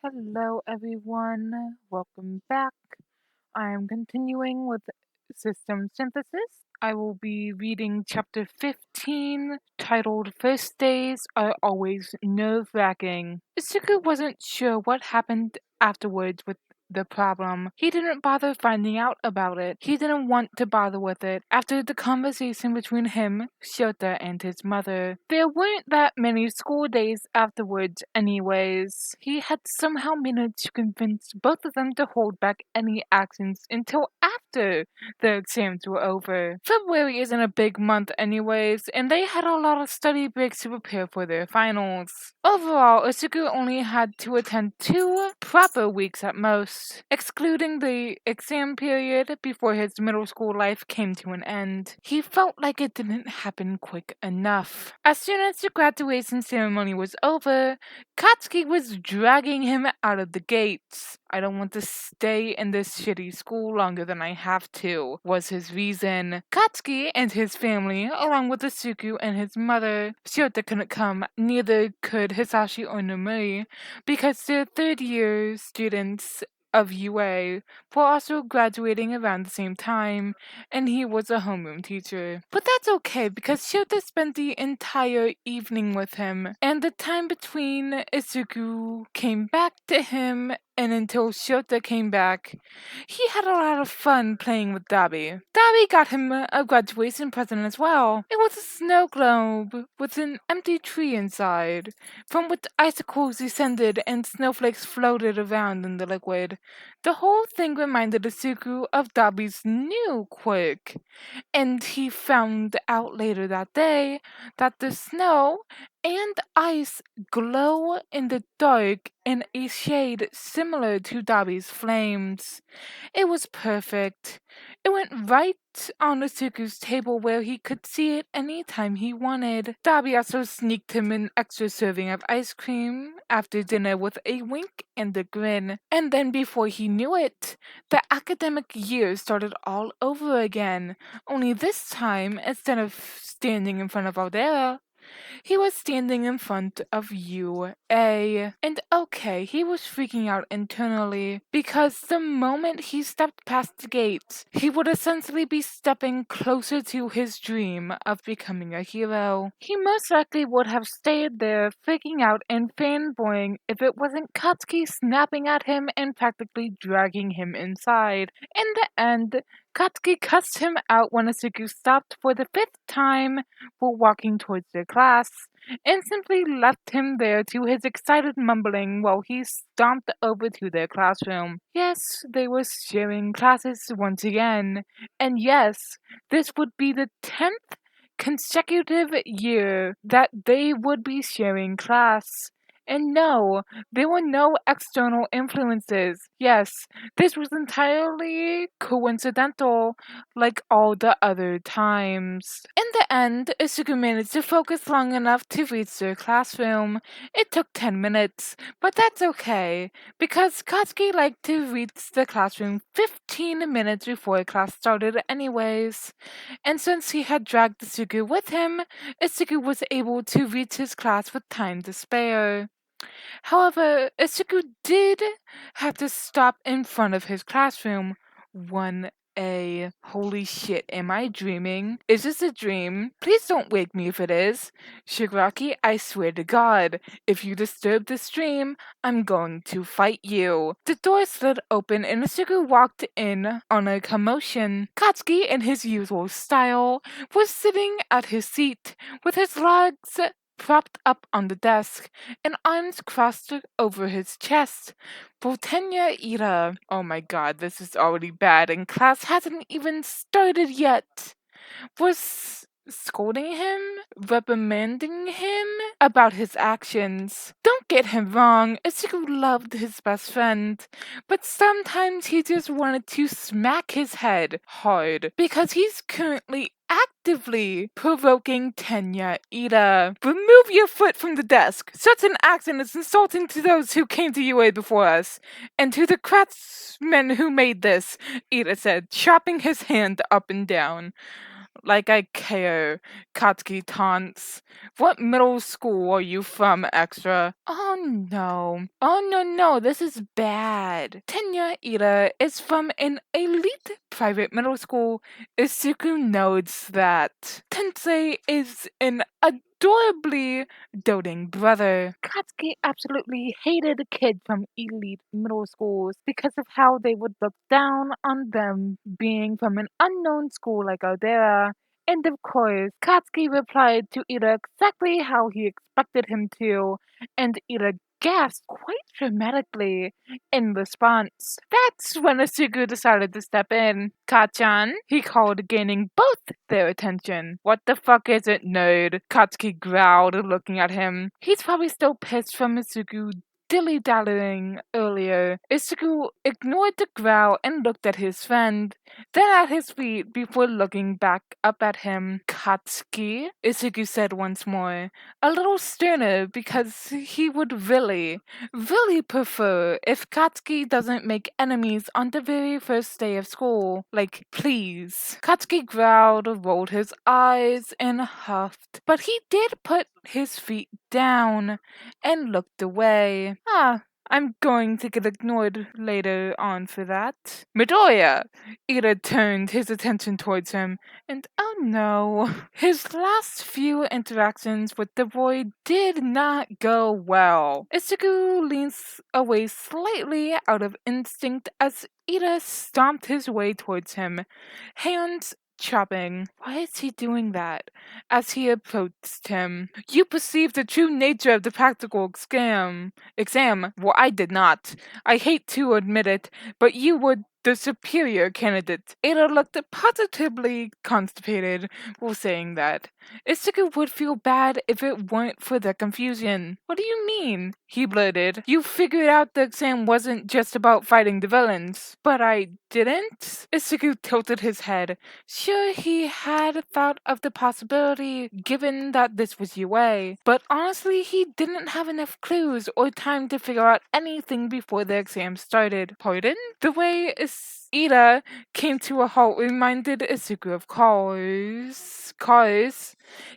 Hello, everyone. Welcome back. I am continuing with system synthesis. I will be reading chapter 15, titled First Days Are Always Nerve Wracking. Isuku wasn't sure what happened afterwards with the problem. He didn't bother finding out about it. He didn't want to bother with it after the conversation between him, Shota, and his mother. There weren't that many school days afterwards anyways. He had somehow managed to convince both of them to hold back any actions until after the exams were over. February isn't a big month anyways, and they had a lot of study breaks to prepare for their finals. Overall, Isuku only had to attend 2 proper weeks at most, excluding the exam period before his middle school life came to an end. He felt like it didn't happen quick enough. As soon as the graduation ceremony was over, Katsuki was dragging him out of the gates. I don't want to stay in this shitty school longer than I have to, was his reason. Katsuki and his family, along with Isuku and his mother, Shota couldn't come, neither could Hisashi or Nomuri, because they're third-year students of UA were also graduating around the same time, and he was a homeroom teacher. But that's okay, because Shota spent the entire evening with him, and the time between Isuku came back to him and until Shota came back, he had a lot of fun playing with Dabi. Dabi got him a graduation present as well. It was a snow globe with an empty tree inside, from which icicles descended and snowflakes floated around in the liquid. The whole thing reminded Isuku of Dabi's new quirk, and he found out later that day that the snow and ice glow in the dark in a shade similar to Dabi's flames. It was perfect. It went right on Isuku's table where he could see it any time he wanted. Dabi also sneaked him an extra serving of ice cream after dinner with a wink and a grin. And then before he knew it, the academic year started all over again. Only this time, instead of standing in front of Aldera, he was standing in front of UA. And okay, he was freaking out internally, because the moment he stepped past the gates, he would essentially be stepping closer to his dream of becoming a hero. He most likely would have stayed there freaking out and fanboying if it wasn't Katsuki snapping at him and practically dragging him inside. In the end, Katsuki cussed him out when Asuku stopped for the 5th time while walking towards their class, and simply left him there to his excited mumbling while he stomped over to their classroom. Yes, they were sharing classes once again, and yes, this would be the 10th consecutive year that they would be sharing class. And no, there were no external influences. Yes, this was entirely coincidental, like all the other times. In the end, Isuku managed to focus long enough to reach their classroom. It took 10 minutes, but that's okay, because Katsuki liked to reach the classroom 15 minutes before class started anyways. And since he had dragged Isuku with him, Isuku was able to reach his class with time to spare. However, Isuku did have to stop in front of his classroom. 1A. Holy shit, am I dreaming? Is this a dream? Please don't wake me if it is. Shigaraki, I swear to God, if you disturb this dream, I'm going to fight you. The door slid open and Isuku walked in on a commotion. Katsuki, in his usual style, was sitting at his seat with his legs propped up on the desk and arms crossed over his chest. Botenya Ira. Oh my god, this is already bad and class hasn't even started yet. Was scolding him, reprimanding him about his actions. Don't get him wrong, Isuku loved his best friend, but sometimes he just wanted to smack his head hard because he's currently actively provoking Tenya Ida. Remove your foot from the desk. Such an action is insulting to those who came to UA before us, and to the craftsmen who made this, Ida said, chopping his hand up and down. Like I care, Katsuki taunts. What middle school are you from, Extra? Oh no, this is bad. Tenya Ida is from an elite private middle school. Isuku notes that Tensei is an adorably doting brother. Katsuki absolutely hated kids from elite middle schools because of how they would look down on them being from an unknown school like Aldera. And of course, Katsuki replied to Ida exactly how he expected him to, and Ida gasped quite dramatically in response. That's when Asuku decided to step in. Kachan, he called, gaining both their attention. What the fuck is it, nerd? Katsuki growled, looking at him. He's probably still pissed from Isuku dilly-dallying earlier. Isuku ignored the growl and looked at his friend, then at his feet before looking back up at him. Katsuki, Isuku said once more, a little sterner because he would really prefer if Katsuki doesn't make enemies on the very first day of school. Like, please. Katsuki growled, rolled his eyes, and huffed. But he did put his feet down and looked away. I'm going to get ignored later on for that. Midoriya! Ida turned his attention towards him, and oh no. His last few interactions with the boy did not go well. Isuku leans away slightly out of instinct as Ida stomped his way towards him, hands chopping. Why is he doing that? As he approached him. You perceive the true nature of the practical exam. Well, I did not. I hate to admit it, but you were the superior candidate. Ada looked positively constipated while saying that. Isuku would feel bad if it weren't for the confusion. What do you mean? He blurted. You figured out the exam wasn't just about fighting the villains. But I didn't? Isuku tilted his head. Sure, he had thought of the possibility given that this was UA, but honestly, he didn't have enough clues or time to figure out anything before the exam started. Pardon? The way Ida came to a halt reminded Isuku of Cars.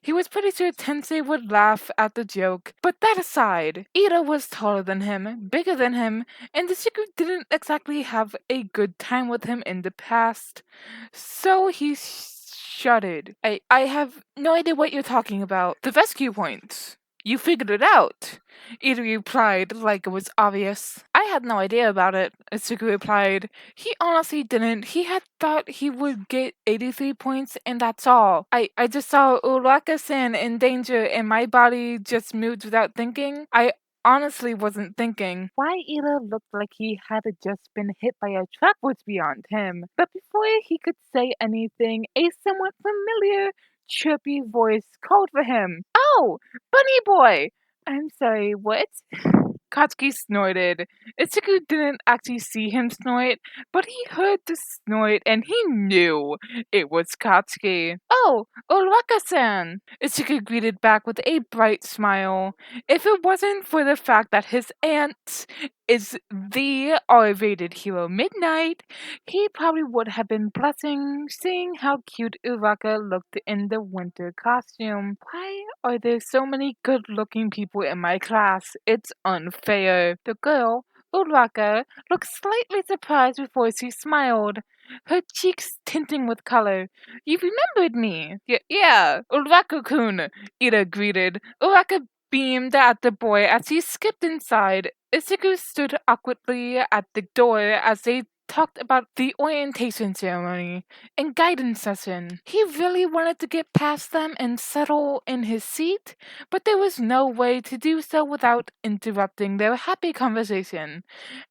He was pretty sure Tensei would laugh at the joke, but that aside, Ida was taller than him, bigger than him, and Isuku didn't exactly have a good time with him in the past. So he shuddered. I have no idea what you're talking about. The rescue point. You figured it out. Ida replied like it was obvious. I had no idea about it, Isuku replied. He honestly didn't. He had thought he would get 83 points and that's all. I just saw Uraka-san in danger and my body just moved without thinking. I honestly wasn't thinking. Why Ida looked like he had just been hit by a truck was beyond him. But before he could say anything, a somewhat familiar, chirpy voice called for him. Oh, Bunny Boy! I'm sorry, what? Katsuki snorted. Itsuku didn't actually see him snort, but he heard the snort and he knew it was Katsuki. Oh, Uraka-san! Itsuku greeted back with a bright smile. If it wasn't for the fact that his aunt is the R-rated hero Midnight, he probably would have been blushing seeing how cute Uraka looked in the winter costume. Why are there so many good-looking people in my class? It's unfair. The girl, Uraka, looked slightly surprised before she smiled, her cheeks tinting with color. You remembered me? Yeah, Uraka-kun, Ida greeted. Uraka beamed at the boy as he skipped inside. Isuku stood awkwardly at the door as they talked about the orientation ceremony and guidance session. He really wanted to get past them and settle in his seat, but there was no way to do so without interrupting their happy conversation.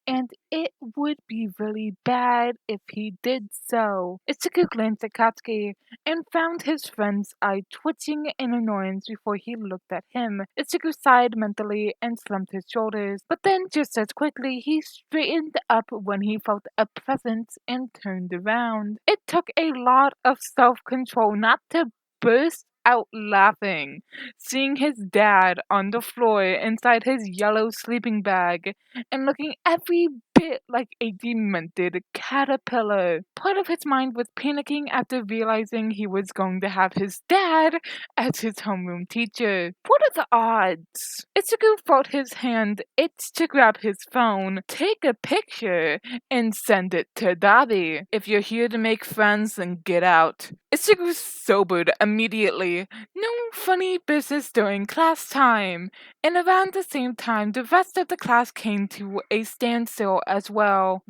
And it would be really bad if he did so. Itsuku glanced at Katsuki and found his friend's eye twitching in annoyance before he looked at him. Itsuku sighed mentally and slumped his shoulders, but then just as quickly he straightened up when he felt a presence and turned around. It took a lot of self-control not to burst out laughing, seeing his dad on the floor inside his yellow sleeping bag and looking every bit like a demented caterpillar. Part of his mind was panicking after realizing he was going to have his dad as his homeroom teacher. What are the odds? Itsuku felt his hand itch to grab his phone, take a picture, and send it to Daddy. If you're here to make friends, then get out. Itsuku sobered immediately. No funny business during class time. And around the same time, the rest of the class came to a standstill as well.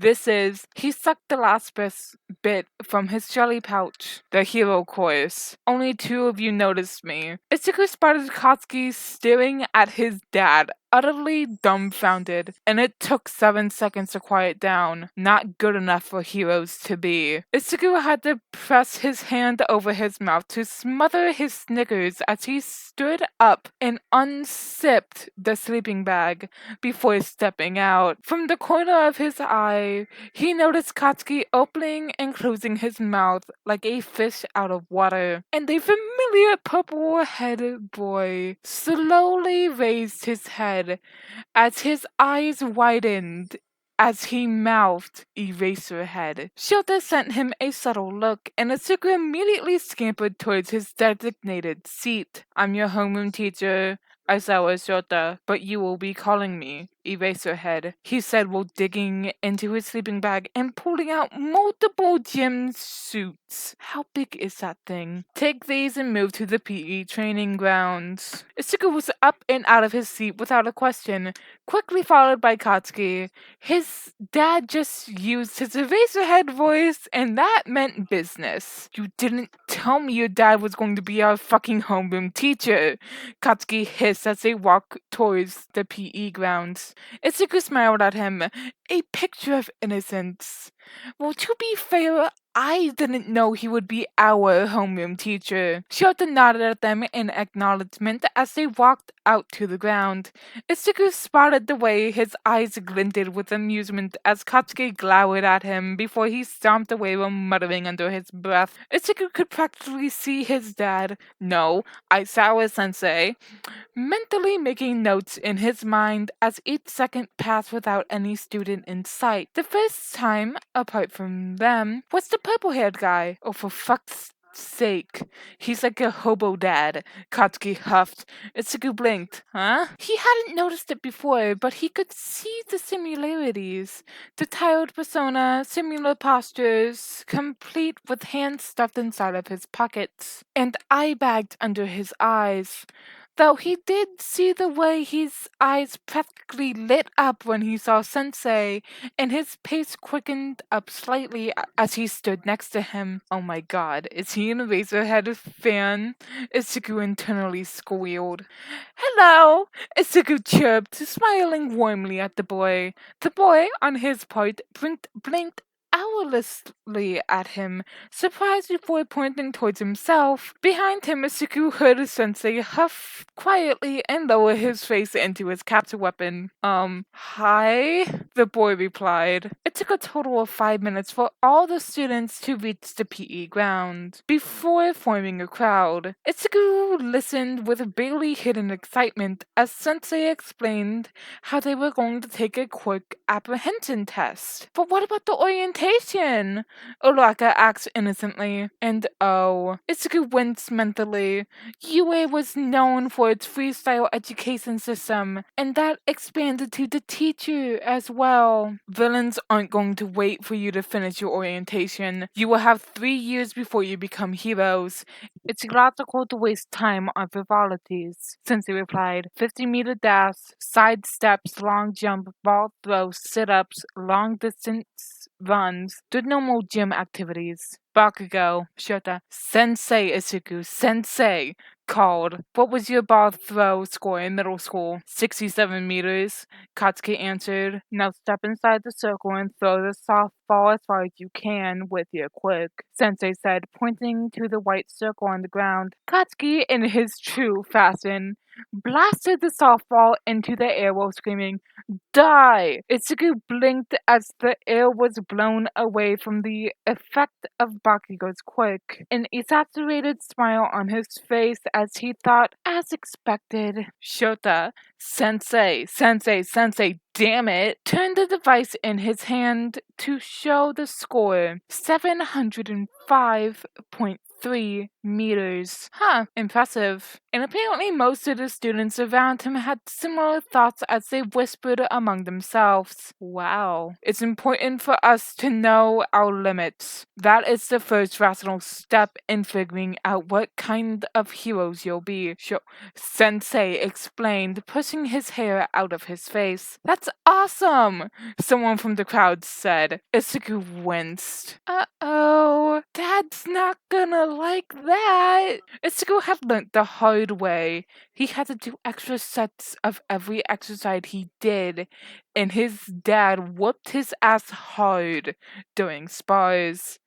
He sucked the last bit from his jelly pouch. The hero course. Only 2 of you noticed me. Itsuku spotted Katsuki staring at his dad, utterly dumbfounded, and it took 7 seconds to quiet down. Not good enough for heroes to be. Itsuku had to press his hand over his mouth to smother his snickers as he stood up and unzipped the sleeping bag before stepping out. From the corner of his eye, he noticed Katsuki opening and closing his mouth like a fish out of water, and the familiar purple-headed boy slowly raised his head as his eyes widened as he mouthed Eraserhead. Shota sent him a subtle look, and Itsuku immediately scampered towards his designated seat. I'm your homeroom teacher, Aizawa Shota, but you will be calling me Eraserhead, he said while digging into his sleeping bag and pulling out multiple gym suits. How big is that thing? Take these and move to the PE training grounds. Itsuku was up and out of his seat without a question, quickly followed by Katsuki. His dad just used his Eraserhead voice, and that meant business. You didn't tell me your dad was going to be our fucking homeroom teacher, Katsuki hissed as they walked towards the PE grounds. Itsuku smiled at him, a picture of innocence. Well, to be fair, I didn't know he would be our homeroom teacher. Shota nodded at them in acknowledgement as they walked out to the ground. Itsuku spotted the way his eyes glinted with amusement as Katsuki glowered at him before he stomped away while muttering under his breath. Itsuku could practically see his dad, no, Aizawa-sensei, mentally making notes in his mind as each second passed without any student in sight. The first time, apart from them, was the purple-haired guy. Oh, for fuck's sake. He's like a hobo dad, Katsuki huffed. Itsuku blinked. Huh? He hadn't noticed it before, but he could see the similarities. The tired persona, similar postures, complete with hands stuffed inside of his pockets, and eye bags under his eyes. Though he did see the way his eyes practically lit up when he saw Sensei, and his pace quickened up slightly as he stood next to him. Oh my god, is he an Eraserhead fan? Itsuku internally squealed. Hello! Itsuku chirped, smiling warmly at the boy. The boy, on his part, blinked owlishly at him, surprised before pointing towards himself. Behind him, Itsuku heard Sensei huff quietly and lower his face into his capture weapon. Hi? The boy replied. It took a total of 5 minutes for all the students to reach the PE ground before forming a crowd. Itsuku listened with barely hidden excitement as Sensei explained how they were going to take a quick apprehension test. But what about the orientation? Uraka asked innocently. And Itsuku winced mentally. UA was known for its freestyle education system, and that expanded to the teacher as well. Villains aren't going to wait for you to finish your orientation. You will have 3 years before you become heroes. It's illogical to waste time on frivolities, Sensei replied. 50-meter dash, side steps, long jump, ball throw, sit-ups, long-distance runs, the normal gym activities. Bakugo, Shota, Sensei Itsuku, Sensei, called. What was your ball throw score in middle school? 67 meters, Katsuki answered. Now step inside the circle and throw the softball as far as you can with your quick, Sensei said, pointing to the white circle on the ground. Katsuki, in his true fashion, blasted the softball into the air while screaming, Die! Itsuku blinked as the air was blown away from the effect of Bakugo's quick, an exaggerated smile on his face as he thought, as expected, Shota, Sensei, damn it, turned the device in his hand to show the score 705.3 meters. Huh, impressive. And apparently most of the students around him had similar thoughts as they whispered among themselves. Wow. It's important for us to know our limits. That is the first rational step in figuring out what kind of heroes you'll be. Sensei explained, pushing his hair out of his face. That's awesome! Someone from the crowd said. Isuku winced. Uh-oh, Dad's not gonna like that. Isuku had learnt the hard way. He had to do extra sets of every exercise he did, and his dad whooped his ass hard during spars.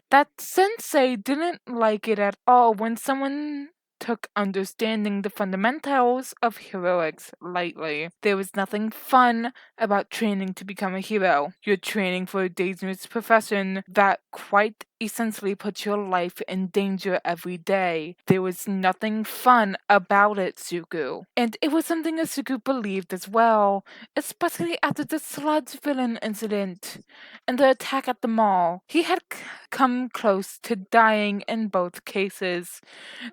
That sensei didn't like it at all when someone took understanding the fundamentals of heroics lightly. There was nothing fun about training to become a hero. You're training for a dangerous profession that quite essentially puts your life in danger every day. There was nothing fun about it, Zuko. And it was something that Zuko believed as well, especially after the Sludge villain incident and the attack at the mall. He had come close to dying in both cases.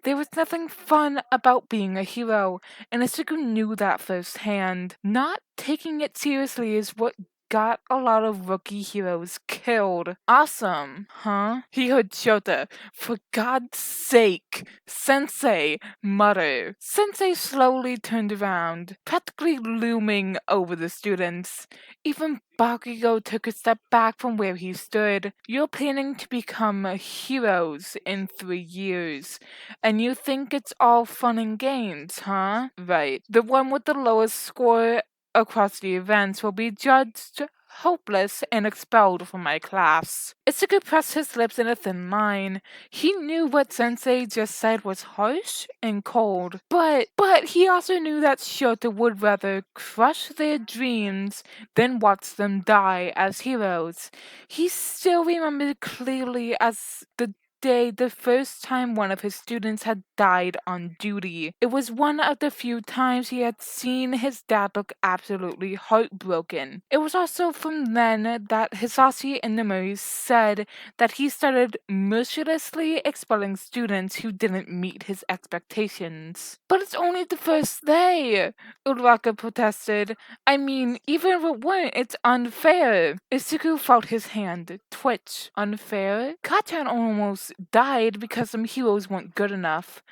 There was nothing fun about being a hero, and Isuku knew that firsthand. Not taking it seriously is what got a lot of rookie heroes killed. Awesome, huh? He heard Shota, for God's sake, Sensei, mutter. Sensei slowly turned around, practically looming over the students. Even Bakugo took a step back from where he stood. You're planning to become heroes in 3 years, and you think it's all fun and games, huh? Right. The one with the lowest score across the events will be judged hopeless and expelled from my class. Isuku pressed his lips in a thin line. He knew what Sensei just said was harsh and cold, but he also knew that Shota would rather crush their dreams than watch them die as heroes. He still remembered clearly as the day the first time one of his students had died on duty. It was one of the few times he had seen his dad look absolutely heartbroken. It was also from then that Hisashi and Nomori said that he started mercilessly expelling students who didn't meet his expectations. But it's only the first day, Uraraka protested. I mean, even if it weren't, it's unfair. Isuku felt his hand twitch. Unfair? Kachan almost died because some heroes weren't good enough.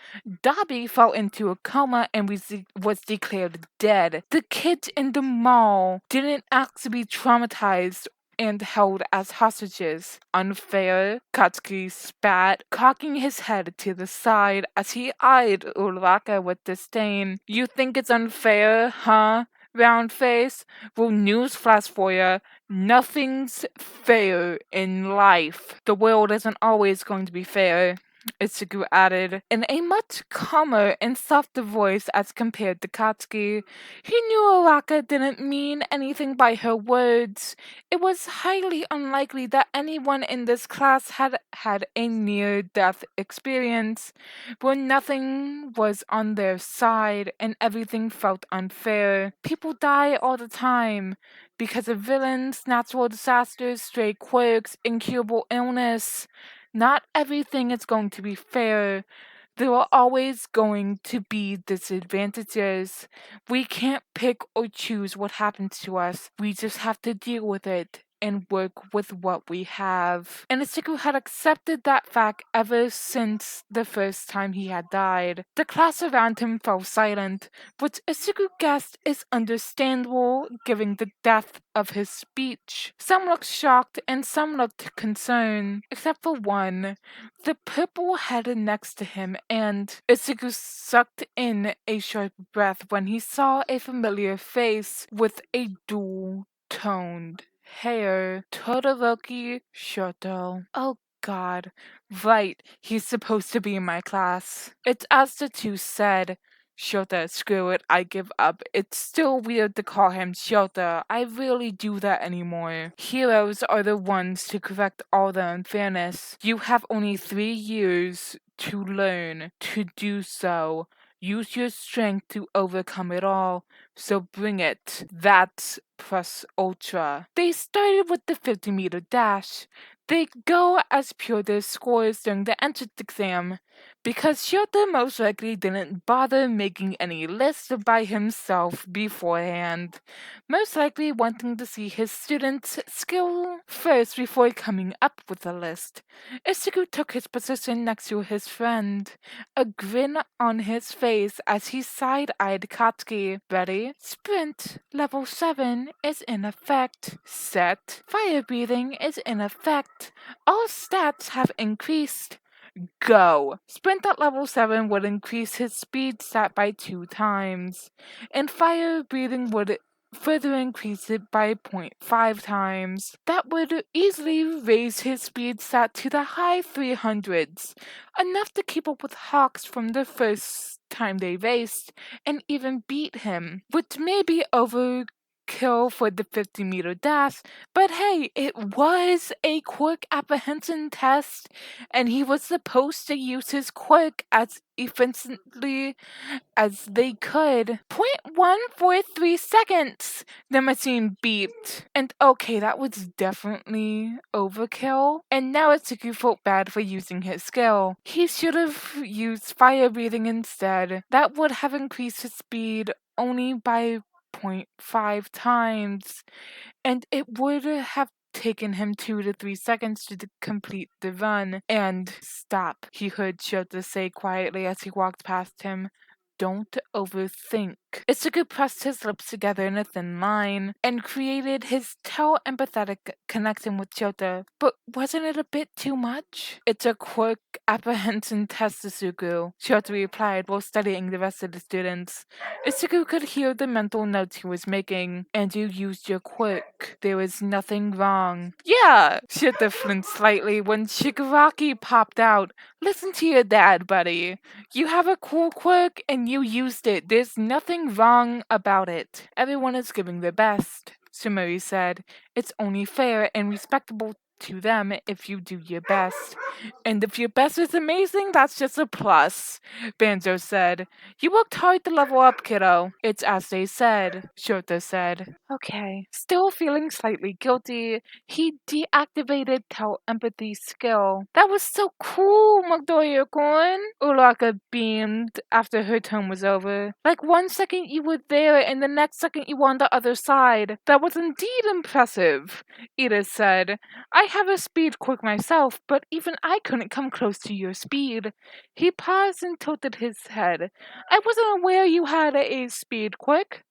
Dabi fell into a coma and was declared dead. The kids in the mall didn't ask to be traumatized and held as hostages. Unfair, Katsuki spat, cocking his head to the side as he eyed Uraraka with disdain. You think it's unfair, huh? Round face? Well, newsflash for ya. Nothing's fair in life. The world isn't always going to be fair, Itsugu added, in a much calmer and softer voice as compared to Katsuki. He knew Araka didn't mean anything by her words. It was highly unlikely that anyone in this class had had a near-death experience, where nothing was on their side and everything felt unfair. People die all the time because of villains, natural disasters, stray quirks, incurable illness. Not everything is going to be fair. There are always going to be disadvantages. We can't pick or choose what happens to us. We just have to deal with it and work with what we have. And Isuku had accepted that fact ever since the first time he had died. The class around him fell silent, which Isuku guessed is understandable given the depth of his speech. Some looked shocked and some looked concerned, except for one, the purple head next to him, and Isuku sucked in a sharp breath when he saw a familiar face with a dual-toned hair. Todoroki Shoto. Oh God. Right, he's supposed to be in my class. It's as the two said. Shota, screw it, I give up. It's still weird to call him Shota. I rarely do that anymore. Heroes are the ones to correct all the unfairness. You have only 3 years to learn to do so. Use your strength to overcome it all. So bring it. That's plus ultra. They started with the 50-meter dash. They go as pure their scores during the entrance exam, because Shota most likely didn't bother making any lists by himself beforehand, most likely wanting to see his students' skill first before coming up with a list. Isugu took his position next to his friend, a grin on his face as he side-eyed Katsuki. Ready? Sprint level 7 is in effect. Set. Fire breathing is in effect. All stats have increased. Go! Sprint at level 7 would increase his speed stat by 2 times, and fire breathing would further increase it by 0.5 times. That would easily raise his speed stat to the high 300s, enough to keep up with Hawks from the first time they raced, and even beat him, which may be overkill for the 50-meter dash, but hey, it was a quirk apprehension test, and he was supposed to use his quirk as efficiently as they could. 0.143 seconds! The machine beeped. And okay, that was definitely overkill. And now Itsuki felt bad for using his skill. He should have used fire breathing instead. That would have increased his speed only by 0.5 times, and it would have taken him 2 to 3 seconds to complete the run. And stop, he heard Shota say quietly as he walked past him. Don't overthink. Isugu pressed his lips together in a thin line and created his empathetic connection with Shota. But wasn't it a bit too much? It's a quirk apprehension test, Isugu, Shota replied while studying the rest of the students. Isugu could hear the mental notes he was making. And you used your quirk. There was nothing wrong. Yeah! Shota flinched slightly when Shigaraki popped out. Listen to your dad, buddy. You have a cool quirk and you used it. There's nothing wrong about it. Everyone is giving their best, Sumeri said. It's only fair and respectable to them if you do your best. And if your best is amazing, that's just a plus, Banjo said. You worked hard to level up, kiddo. It's as they said, Shota said. Okay. Still feeling slightly guilty, he deactivated telepathy skill. That was so cool, Magdoya-kun! Uraka beamed after her turn was over. Like 1 second you were there and the next second you were on the other side. That was indeed impressive, Ida said. I have a speed quirk myself, but even I couldn't come close to your speed. He paused and tilted his head. I wasn't aware you had a speed quirk.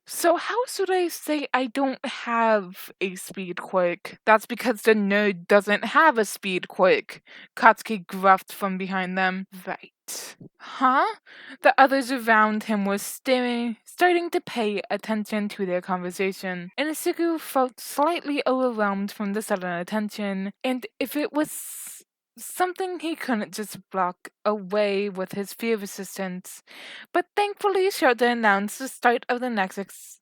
So how should I say I don't have a speed quirk? That's because the nerd doesn't have a speed quirk, Katsuki gruffed from behind them. Right. Huh? The others around him were starting to pay attention to their conversation, and Isugu felt slightly overwhelmed from the sudden attention, and if it was something he couldn't just block away with his fear resistance. But thankfully, Shota announced the start of the next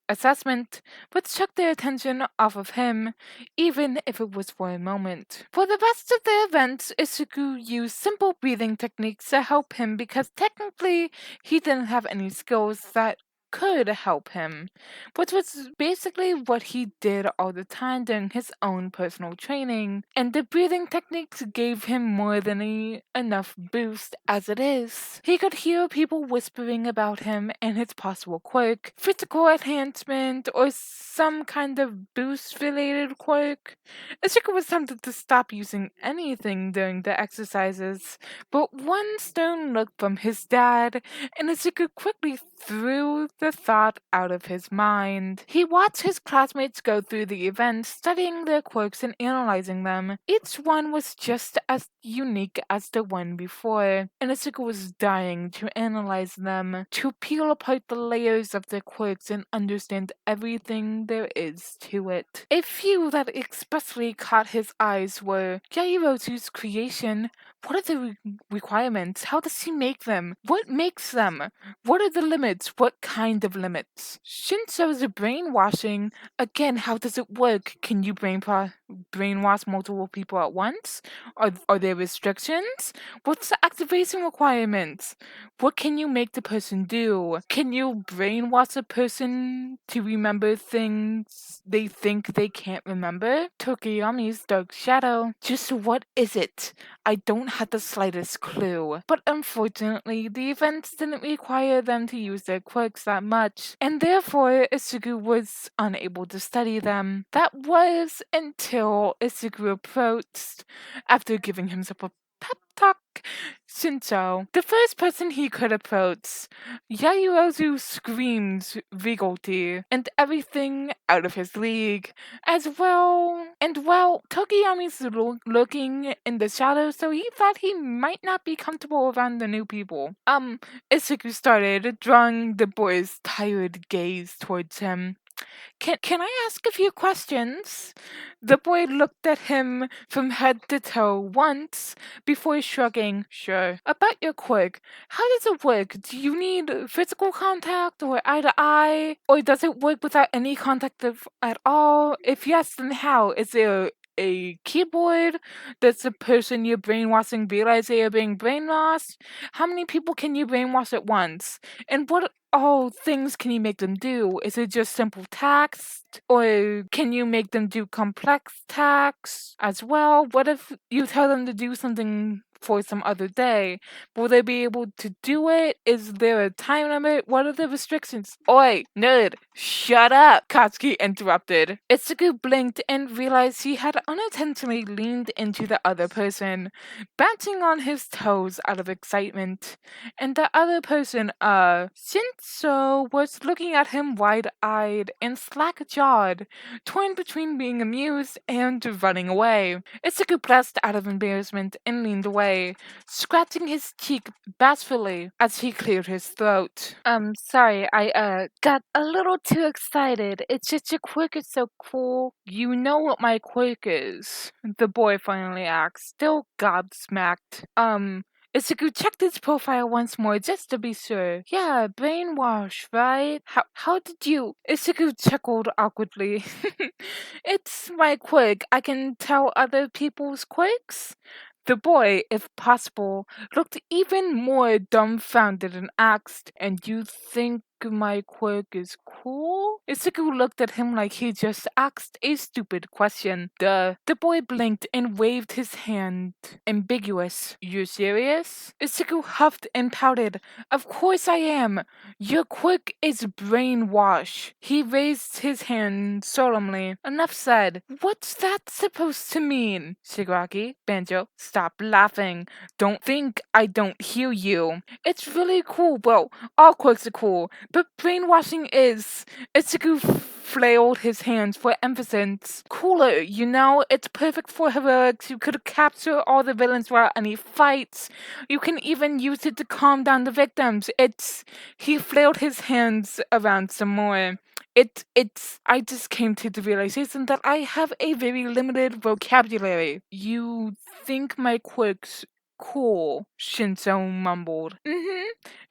assessment, which took their attention off of him, even if it was for a moment. For the rest of the event, Isugu used simple breathing techniques to help him because technically he didn't have any skills that could help him, which was basically what he did all the time during his own personal training, and the breathing techniques gave him more than enough boost as it is. He could hear people whispering about him and his possible quirk, physical enhancement, or some kind of boost-related quirk. Isuka was tempted to stop using anything during the exercises, but one stern look from his dad, and Isuka quickly threw the thought out of his mind. He watched his classmates go through the events, studying their quirks and analyzing them. Each one was just as unique as the one before, and Isuka was dying to analyze them, to peel apart the layers of their quirks and understand everything there is to it. A few that especially caught his eyes were Yairozu's creation, What are the requirements? How does he make them? What makes them? What are the limits? What kind of limits? Shinso's brainwashing, again, how does it work? Can you brainwash multiple people at once? Are there restrictions? What's the activation requirements? What can you make the person do? Can you brainwash a person to remember things they think they can't remember? Tokiyami's dark shadow. Just what is it? I don't have the slightest clue. But unfortunately, the events didn't require them to use their quirks that much, and therefore Isugu was unable to study them. That was until Isugu approached, after giving himself a pep talk, Shinso, the first person he could approach. Yayuozu screams Vigolti and everything out of his league, as well. And well, Tokiyami's looking in the shadows, so he thought he might not be comfortable around the new people. Isuku started, drawing the boy's tired gaze towards him. Can I ask a few questions? The boy looked at him from head to toe once before shrugging. Sure. About your quirk, how does it work? Do you need physical contact or eye to eye? Or does it work without any contact at all? If yes, then how? Is there a keyboard? Does the person you're brainwashing realize they are being brainwashed? How many people can you brainwash at once? And what all things can you make them do? Is it just simple text? Or can you make them do complex tasks as well? What if you tell them to do something for some other day? Will they be able to do it? Is there a time limit? What are the restrictions? Oi, nerd, shut up! Katsuki interrupted. Itsuku blinked and realized he had unintentionally leaned into the other person, bouncing on his toes out of excitement. And the other person, Shinso, was looking at him wide-eyed and slack-jawed, torn between being amused and running away. Itsuku blushed out of embarrassment and leaned away, scratching his cheek bashfully as he cleared his throat. Sorry, I got a little too excited. It's just your quirk is so cool. You know what my quirk is? The boy finally asked, still gobsmacked. Isugu checked his profile once more just to be sure. Yeah, brainwash, right? How did you? Isugu chuckled awkwardly. It's my quirk. I can tell other people's quirks. The boy, if possible, looked even more dumbfounded and asked, and you think my quirk is cool? Isugu looked at him like he just asked a stupid question. Duh. The boy blinked and waved his hand. Ambiguous. You serious? Isugu huffed and pouted. Of course I am. Your quirk is brainwash. He raised his hand solemnly. Enough said. What's that supposed to mean? Shigaraki, Banjo, stop laughing. Don't think I don't hear you. It's really cool. Well, all quirks are cool, but brainwashing is. Itsugu flailed his hands for emphasis. Cooler, you know? It's perfect for heroics. You could capture all the villains without any fights. You can even use it to calm down the victims. He flailed his hands around some more. I just came to the realization that I have a very limited vocabulary. You think my quirks cool, Shinso mumbled.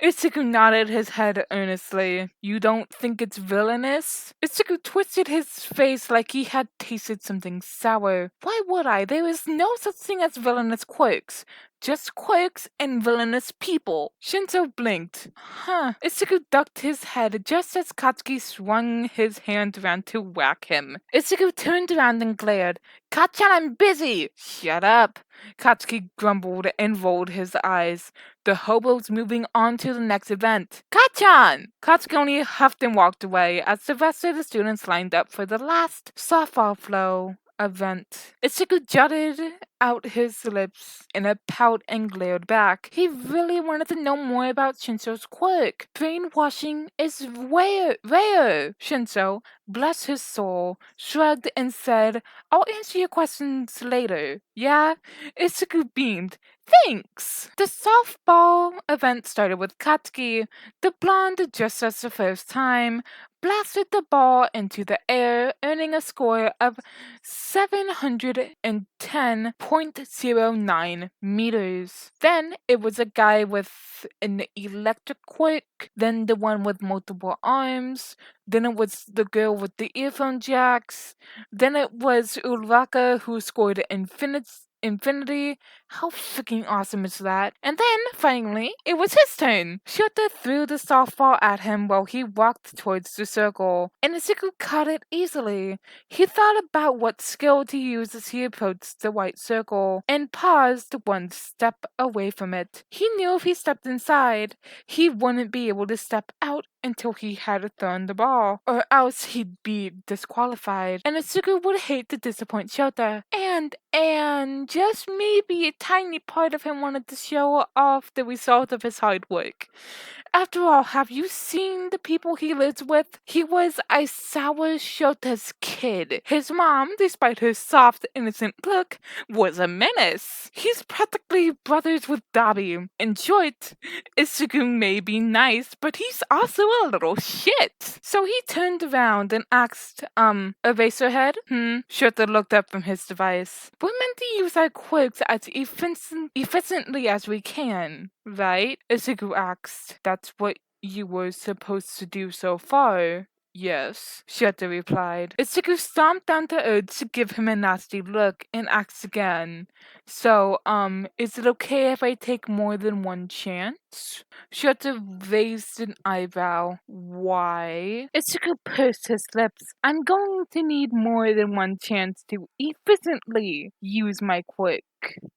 Itsugu nodded his head earnestly. You don't think it's villainous? Itsugu twisted his face like he had tasted something sour. Why would I? There is no such thing as villainous quirks. Just quirks and villainous people. Shinso blinked. Huh. Itsugu ducked his head just as Katsuki swung his hand around to whack him. Itsugu turned around and glared. Kachan, I'm busy! Shut up. Katsuki grumbled and rolled his eyes. The hobo's moving on to the next event. Kachan! Katsuki only huffed and walked away as the rest of the students lined up for the last softball flow event. Itsugu jutted out his lips in a pout and glared back. He really wanted to know more about Shinso's quirk. Brainwashing is rare. Shinso, bless his soul, shrugged and said, I'll answer your questions later. Yeah? Itsugu beamed. Thanks! The softball event started with Katsuki, the blonde just as the first time, blasted the ball into the air, earning a score of 710.09 meters. Then it was a guy with an electric quirk, then the one with multiple arms, then it was the girl with the earphone jacks, then it was Uraka who scored infinity. How freaking awesome is that? And then, finally, it was his turn. Shota threw the softball at him while he walked towards the circle, and Izuku caught it easily. He thought about what skill to use as he approached the white circle, and paused one step away from it. He knew if he stepped inside, he wouldn't be able to step out until he had thrown the ball, or else he'd be disqualified, and Izuku would hate to disappoint Shota. And just maybe a tiny part of him wanted to show off the result of his hard work. After all, have you seen the people he lives with? He was Aisawa Shota's kid. His mom, despite her soft, innocent look, was a menace. He's practically brothers with Dabi. In short, Izuku may be nice, but he's also a little shit. So he turned around and asked, Eraserhead? Shota looked up from his device. We're meant to use our quirks as efficiently as we can, right? Izuku asked. That's what you were supposed to do so far. Yes, Shota replied. Izuku stomped down to earth to give him a nasty look and asked again. So, is it okay if I take more than one chance? Shota raised an eyebrow. Why? Izuku pursed his lips. I'm going to need more than one chance to efficiently use my quirk.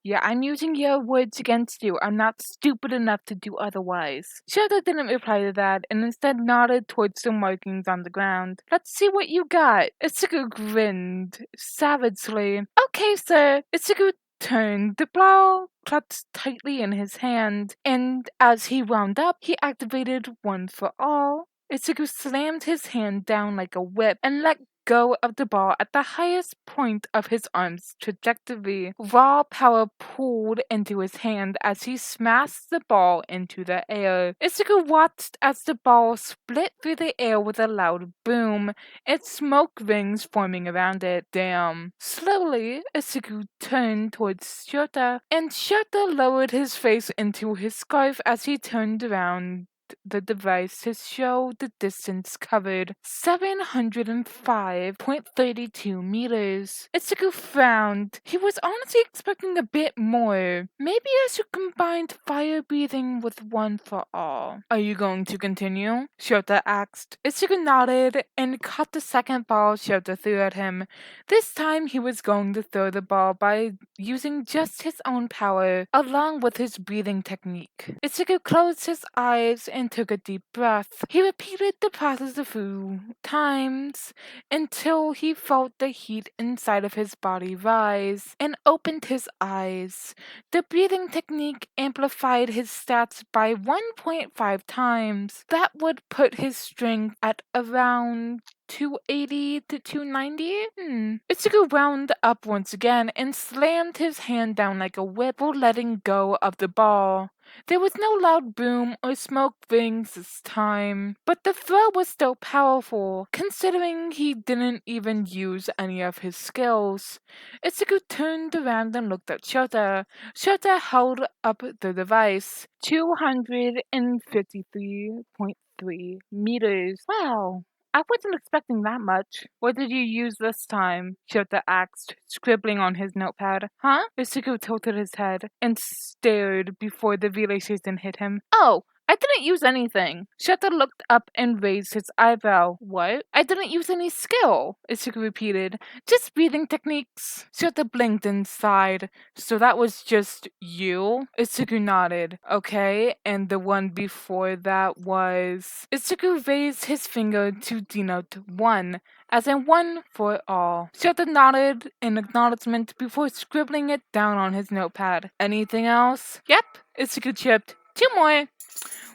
Yeah, I'm using your words against you. I'm not stupid enough to do otherwise. Shota didn't reply to that, and instead nodded towards the markings on the ground. Let's see what you got. Izuku grinned savagely. Okay, sir. Izuku turned the ball clutched tightly in his hand, and as he wound up, he activated One for All. Izuku slammed his hand down like a whip and let go of the ball at the highest point of his arm's trajectory. Raw power pulled into his hand as he smashed the ball into the air. Izuku watched as the ball split through the air with a loud boom, its smoke rings forming around it. Damn. Slowly, Izuku turned towards Shota, and Shota lowered his face into his scarf as he turned around the device to show the distance covered 705.32 meters. Izuku frowned. He was honestly expecting a bit more. Maybe I should combine fire breathing with One for All. Are you going to continue? Shota asked. Izuku nodded and caught the second ball Shota threw at him. This time he was going to throw the ball by using just his own power, along with his breathing technique. Izuku closed his eyes and took a deep breath. He repeated the process a few times until he felt the heat inside of his body rise and opened his eyes. The breathing technique amplified his stats by 1.5 times. That would put his strength at around 280 to 290? Izuku wound up once again and slammed his hand down like a whip while letting go of the ball. There was no loud boom or smoke rings this time, but the throw was still powerful, considering he didn't even use any of his skills. Izuku turned around and looked at Shota. Shota held up the device. 253.3 meters. Wow. I wasn't expecting that much. What did you use this time? Shota asked, scribbling on his notepad. Huh? Izuku tilted his head and stared before the realization hit him. Oh, I didn't use anything. Shota looked up and raised his eyebrow. What? I didn't use any skill, Izuku repeated. Just breathing techniques. Shota blinked and sighed. So that was just you? Izuku nodded. Okay, and the one before that was... Izuku raised his finger to denote one, as in One for All. Shota nodded in acknowledgement before scribbling it down on his notepad. Anything else? Yep, Izuku chipped. 2 more.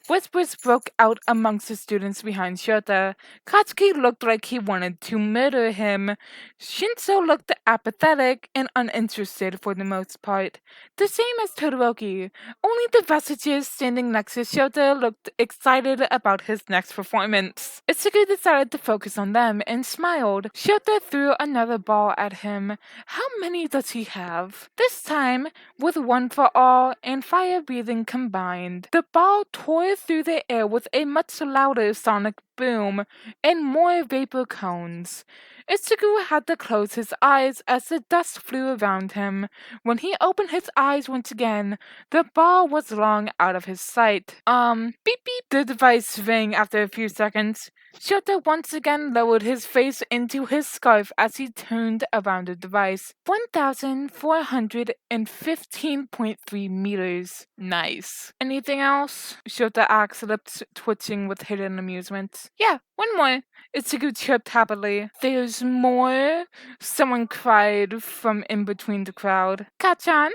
Whispers broke out amongst the students behind Shota. Katsuki looked like he wanted to murder him. Shinso looked apathetic and uninterested for the most part. The same as Todoroki, only the vestiges standing next to Shota looked excited about his next performance. Itsuki decided to focus on them and smiled. Shota threw another ball at him. How many does he have? This time, with one for all and fire breathing combined. The ball tore through the air with a much louder sonic boom and more vapor cones. Itsuku had to close his eyes as the dust flew around him. When he opened his eyes once again, the ball was long out of his sight. Beep beep. The device rang after a few seconds. Shota once again lowered his face into his scarf as he turned around the device. 1,415.3 meters. Nice. Anything else? Shota asked, lips twitching with hidden amusement. Yeah, one more. Itsuku chirped happily. There's more? Someone cried from in between the crowd. Kachan?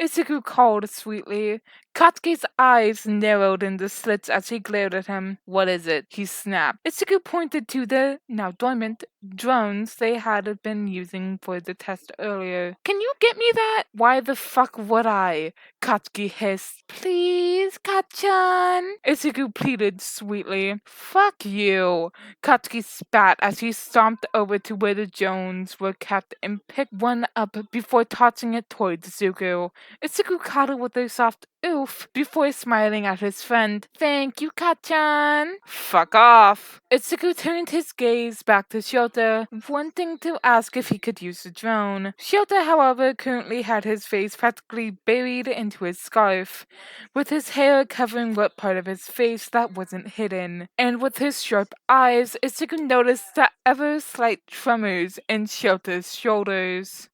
Itsuku called sweetly. Katsuki's eyes narrowed in the slits as he glared at him. What is it? He snapped. Itsuku pointed to the, now dormant, drones they had been using for the test earlier. Can you get me that? Why the fuck would I? Katsuki hissed. Please, Kachan. Itsuku pleaded sweetly. Fuck you. Katsuki spat as he stomped over to where the drones were kept and picked one up before tossing it towards Zuko. Itsuku caught it with a soft oof before smiling at his friend. Thank you, Kachan. Fuck off. Itsuku turned his gaze back to Shota, wanting to ask if he could use the drone. Shota, however, currently had his face practically buried into his scarf, with his hair covering what part of his face that wasn't hidden. And with his sharp eyes, Itsuku noticed the ever slight tremors in Shota's shoulders.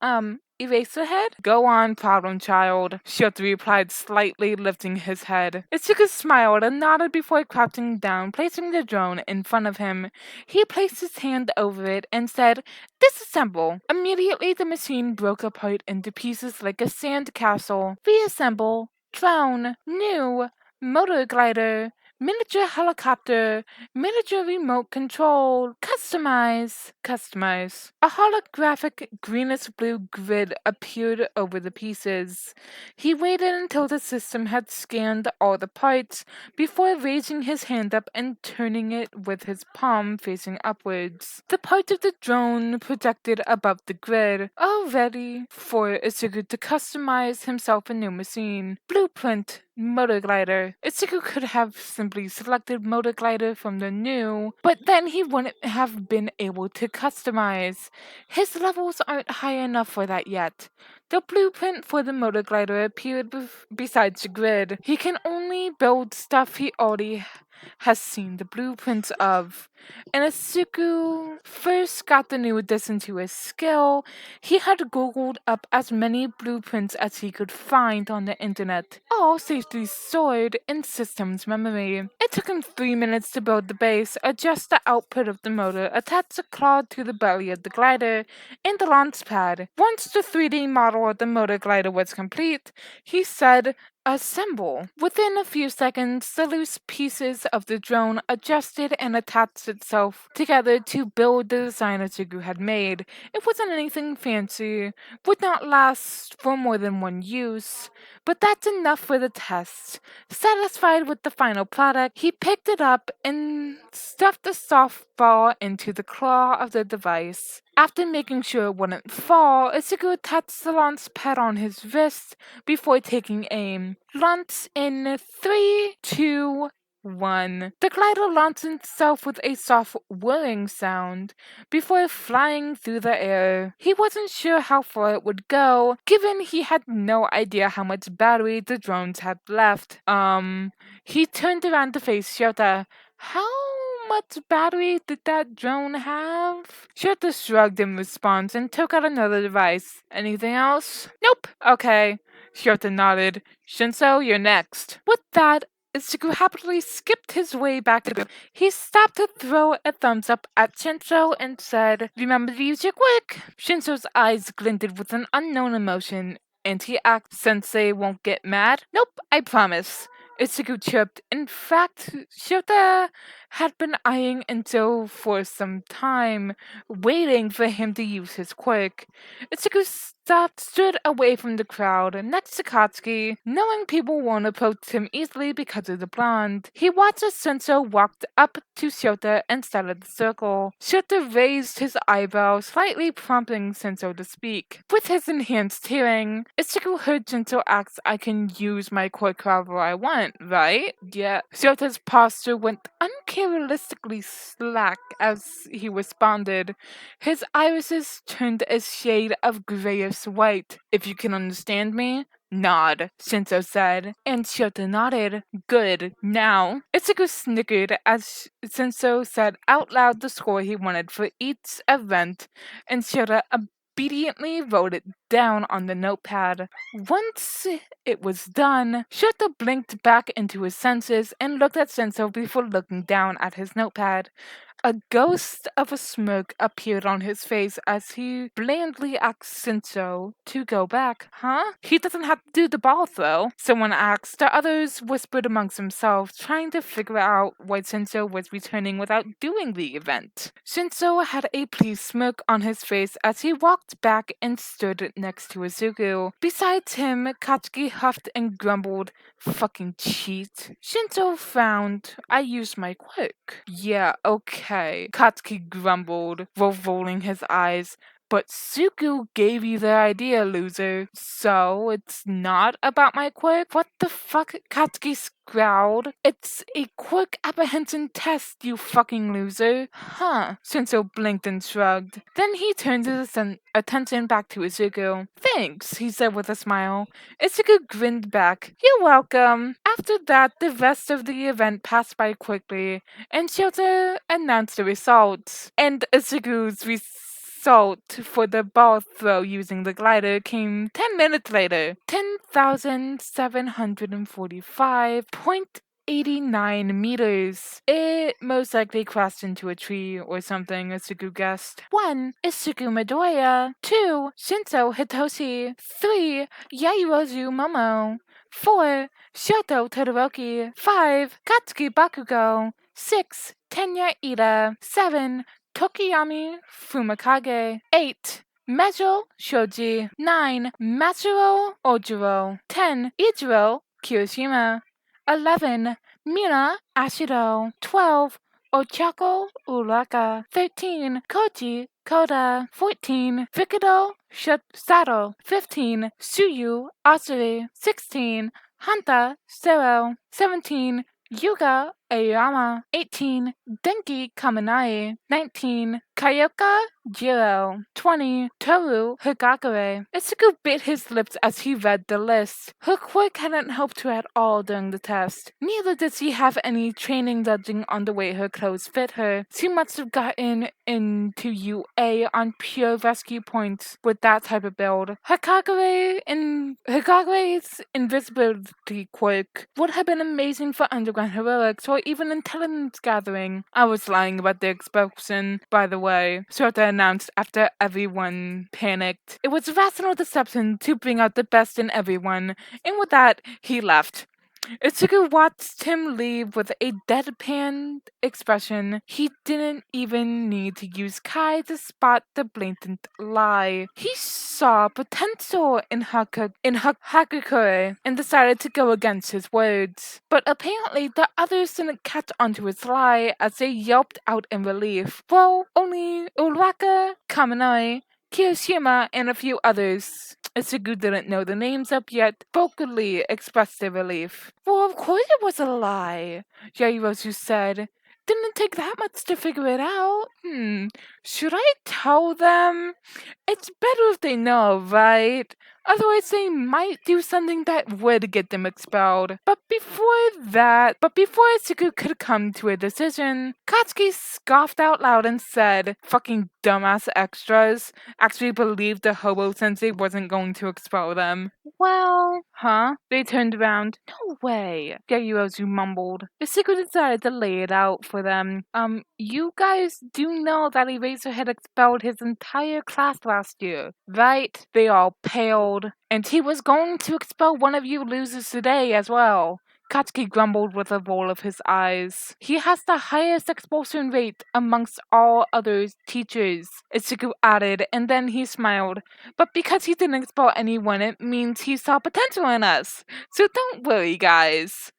Eraserhead? Go on, problem child, Shota replied, slightly lifting his head. Itsuka smiled and nodded before crouching down, placing the drone in front of him. He placed his hand over it and said, Disassemble. Immediately the machine broke apart into pieces like a sand castle. Reassemble. Drone. New. Motor glider. Miniature helicopter, miniature remote control, customize. A holographic greenish-blue grid appeared over the pieces. He waited until the system had scanned all the parts before raising his hand up and turning it with his palm facing upwards. The part of the drone projected above the grid, all ready for Itsuku to customize himself a new machine. Blueprint. Motor glider. Itsuku could have simply selected motor glider from the new, but then he wouldn't have been able to customize. His levels aren't high enough for that yet. The blueprint for the motor glider appeared besides the grid. He can only build stuff he already has seen the blueprints of. And Itsuku first got the new addition to his skill. He had googled up as many blueprints as he could find on the internet, all safely stored in system's memory. It took him 3 minutes to build the base, adjust the output of the motor, attach the claw to the belly of the glider, and the launch pad. Once the 3D model of the motor glider was complete, he said, Assemble. Within a few seconds, the loose pieces of the drone adjusted and attached itself together to build the design Itsuku had made. It wasn't anything fancy, would not last for more than one use, but that's enough for the test. Satisfied with the final product, he picked it up and stuffed the soft ball into the claw of the device. After making sure it wouldn't fall, Itsuku attached the launch pad on his wrist before taking aim. Launch in 3, 2, 1. The glider launched itself with a soft whirring sound before flying through the air. He wasn't sure how far it would go, given he had no idea how much battery the drones had left. He turned around to face Shota. How much battery did that drone have? Shota shrugged in response and took out another device. Anything else? Nope. Okay. Shota nodded. Shinso, you're next. With that, Itsuku happily skipped his way back to the room. He stopped to throw a thumbs up at Shinso and said, Remember to use your quick. Shinso's eyes glinted with an unknown emotion, and he asked, Sensei won't get mad? Nope, I promise. Itsuku chirped. In fact, Shota had been eyeing Enzo for some time, waiting for him to use his quirk. Itsuku stood away from the crowd, next to Katsuki, knowing people won't approach him easily because of the blonde. He watched as Senso walked up to Shota and started the circle. Shota raised his eyebrows, slightly prompting Senso to speak. With his enhanced hearing, Itsuku heard Senso ask, I can use my quirk however I want, right? Yeah. Shota's posture went uncharacteristically slack as he responded. His irises turned a shade of grayish white. If you can understand me, nod, Shinso said, and Shota nodded. Good. Now, Itsuku snickered as Shinso said out loud the score he wanted for each event, and Shota obediently wrote it down on the notepad. Once it was done, Shota blinked back into his senses and looked at Shinso before looking down at his notepad. A ghost of a smirk appeared on his face as he blandly asked Shinso to go back. Huh? He doesn't have to do the ball throw. Someone asked. The others whispered amongst themselves, trying to figure out why Shinso was returning without doing the event. Shinso had a pleased smirk on his face as he walked back and stood next to Izuku. Besides him, Katsuki huffed and grumbled, fucking cheat. Shinso frowned. I used my quirk. Yeah, okay, Katsuki grumbled, rolling his eyes. But Suku gave you the idea, loser. So, it's not about my quirk? What the fuck? Katsuki growled. It's a quirk apprehension test, you fucking loser. Huh. Shinso blinked and shrugged. Then he turned his attention back to Izuku. Thanks, he said with a smile. Izuku grinned back. You're welcome. After that, the rest of the event passed by quickly, and Shota announced the results. And Izuku's result for the ball throw using the glider came 10 minutes later. 10,745.89 meters. It most likely crashed into a tree or something, Izuku guessed. 1. Izuku Midoriya. 2. Shinso Hitoshi. 3. Yairozu Momo. 4. Shoto Todoroki. 5. Katsuki Bakugo. 6. Tenya Ida. 7. Tokiyami Fumakage. 8. Mejo Shoji. 9. Matsuro Ojiro. 10. Ijiro Kirishima. 11. Mina Ashido. 12. Ochako Uraka. 13. Koji Koda. 14. Fukudo Sato. 15. Suyu Asuri. 16. Hanta Sero. 17. Yuga Aoyama. 18. Denki Kaminai. 19. Kaioka Jiro. 20. Toru Higakure. Itsuku bit his lips as he read the list. Her quirk hadn't helped her at all during the test. Neither did she have any training judging on the way her clothes fit her. She must have gotten into UA on pure rescue points with that type of build. Hikagure's invisibility quirk would have been amazing for underground heroics or even intelligence gathering. I was lying about the expulsion, by the way, Shota announced after everyone panicked. It was rational deception to bring out the best in everyone, and with that, he left. Itsuku watched him leave with a deadpan expression. He didn't even need to use Kai to spot the blatant lie. He saw potential in Hakukure and decided to go against his words. But apparently the others didn't catch onto his lie as they yelped out in relief. Well, only Uraka, Kaminai, Kirishima, and a few others. Itsuku didn't know the names up yet, vocally expressed their relief. Well, of course it was a lie, Yairozu said. Didn't take that much to figure it out. Should I tell them? It's better if they know, right? Otherwise they might do something that would get them expelled. But before Itsuku could come to a decision, Katsuki scoffed out loud and said, fucking dumbass extras actually believed the hobo sensei wasn't going to expel them. Well, huh? They turned around. No way, Yairozu mumbled. Itsuku decided to lay it out for them. You guys do know that Eraserhead expelled his entire class last year, right? They all paled. And he was going to expel one of you losers today as well. Katsuki grumbled with a roll of his eyes. He has the highest expulsion rate amongst all other teachers, Ichigo added, and then he smiled. But because he didn't expel anyone, it means he saw potential in us. So don't worry, guys.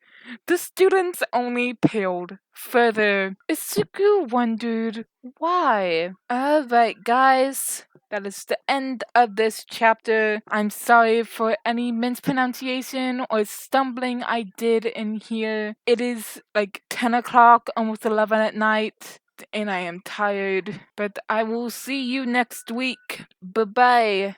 The students only paled further. Ichigo wondered why. Alright, guys. That is the end of this chapter. I'm sorry for any mispronunciation or stumbling I did in here. It is like 10 o'clock, almost 11 at night, and I am tired. But I will see you next week. Bye-bye.